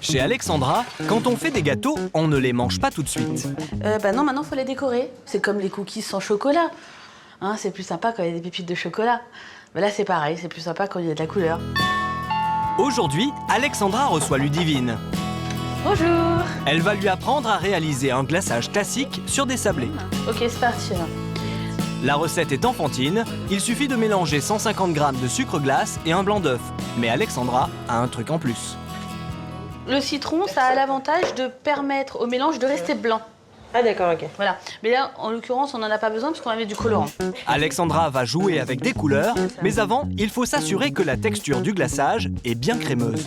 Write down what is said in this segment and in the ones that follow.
Chez Alexandra, quand on fait des gâteaux, on ne les mange pas tout de suite. Non, maintenant, il faut les décorer. C'est comme les cookies sans chocolat. Hein, c'est plus sympa quand il y a des pépites de chocolat. Là, c'est pareil, c'est plus sympa quand il y a de la couleur. Aujourd'hui, Alexandra reçoit Ludivine. Bonjour. Elle va lui apprendre à réaliser un glaçage classique sur des sablés. Ok, c'est parti. La recette est enfantine, il suffit de mélanger 150 g de sucre glace et un blanc d'œuf. Mais Alexandra a un truc en plus. Le citron, ça a l'avantage de permettre au mélange de rester blanc. Ah d'accord, ok. Voilà. Mais là, en l'occurrence, on n'en a pas besoin parce qu'on va mettre du colorant. Alexandra va jouer avec des couleurs, mais avant, il faut s'assurer que la texture du glaçage est bien crémeuse.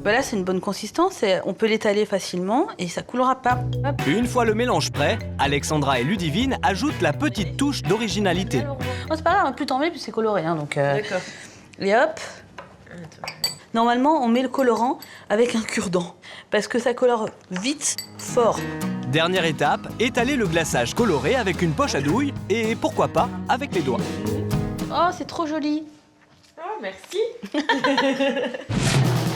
Là, c'est une bonne consistance. On peut l'étaler facilement et ça coulera pas. Hop. Une fois le mélange prêt, Alexandra et Ludivine ajoutent la petite touche d'originalité. Oh, c'est pas grave, plus t'en mets, plus c'est coloré. Hein, donc, D'accord. Et hop. Normalement, on met le colorant avec un cure-dent parce que ça colore vite, fort. Dernière étape, étaler le glaçage coloré avec une poche à douille et pourquoi pas avec les doigts. Oh, c'est trop joli. Oh, merci.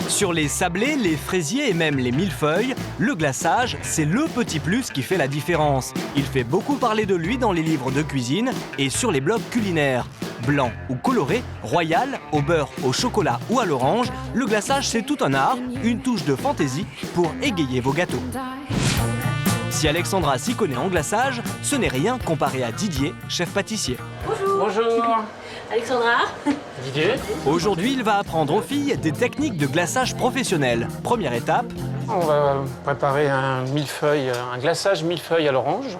Sur les sablés, les fraisiers et même les millefeuilles, le glaçage, c'est le petit plus qui fait la différence. Il fait beaucoup parler de lui dans les livres de cuisine et sur les blogs culinaires. Blanc ou coloré, royal, au beurre, au chocolat ou à l'orange, le glaçage c'est tout un art, une touche de fantaisie pour égayer vos gâteaux. Si Alexandra s'y connaît en glaçage, ce n'est rien comparé à Didier, chef pâtissier. Bonjour. Alexandra. Didier. Aujourd'hui, il va apprendre aux filles des techniques de glaçage professionnelles. Première étape, On va préparer un glaçage millefeuille à l'orange.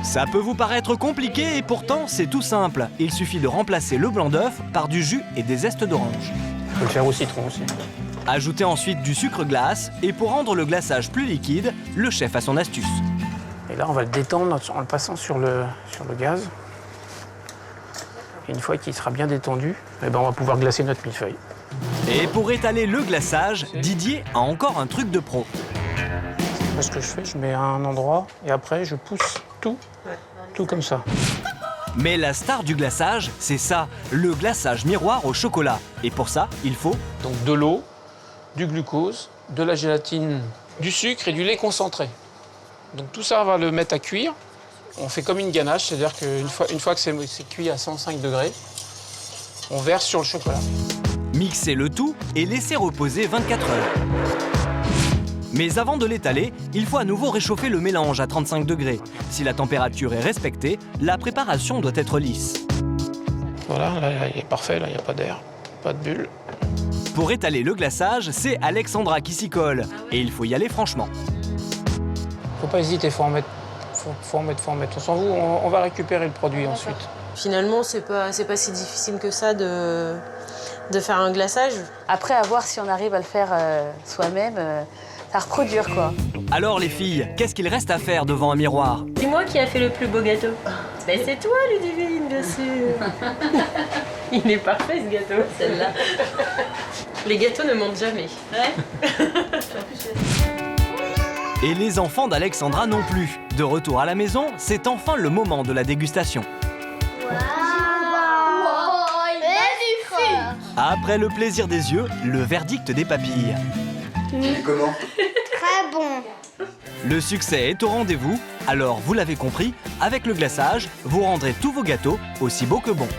ça peut vous paraître compliqué et pourtant c'est tout simple. Il suffit de remplacer le blanc d'œuf par du jus et des zestes d'orange. On peut le faire au citron aussi. Ajoutez ensuite du sucre glace et pour rendre le glaçage plus liquide, le chef a son astuce. Et là, on va le détendre en le passant sur le gaz. Et une fois qu'il sera bien détendu, on va pouvoir glacer notre millefeuille. Et pour étaler le glaçage, Didier a encore un truc de pro. Moi, ce que je fais, je mets à un endroit et après, je pousse tout comme ça. Mais la star du glaçage, c'est ça, le glaçage miroir au chocolat. Et pour ça, il faut Donc de l'eau, du glucose, de la gélatine, du sucre et du lait concentré. Donc tout ça, on va le mettre à cuire. On fait comme une ganache, c'est-à-dire qu'une fois que c'est cuit à 105 degrés, on verse sur le chocolat. mixer le tout et laisser reposer 24 heures. Mais avant de l'étaler, il faut à nouveau réchauffer le mélange à 35 degrés. Si la température est respectée, la préparation doit être lisse. Voilà, là, il est parfait, là, il n'y a pas d'air, pas de bulle. Pour étaler le glaçage, c'est Alexandra qui s'y colle. Et il faut y aller franchement. Faut pas hésiter, faut en mettre. On s'en fout, on va récupérer le produit ensuite. Finalement, c'est pas si difficile que ça de faire un glaçage. Après, à voir si on arrive à le faire soi-même, ça reproduire quoi. Alors les filles, qu'est-ce qu'il reste à faire devant un miroir? C'est moi qui a fait le plus beau gâteau. Ben, c'est toi, Ludivine, bien sûr. Il est parfait, ce gâteau, celle-là. Les gâteaux ne mentent jamais. Ouais. Et les enfants d'Alexandra non plus. De retour à la maison, c'est enfin le moment de la dégustation. Après le plaisir des yeux, le verdict des papilles. Comment? Très bon. Le succès est au rendez-vous, alors vous l'avez compris, avec le glaçage, vous rendrez tous vos gâteaux aussi beaux que bons.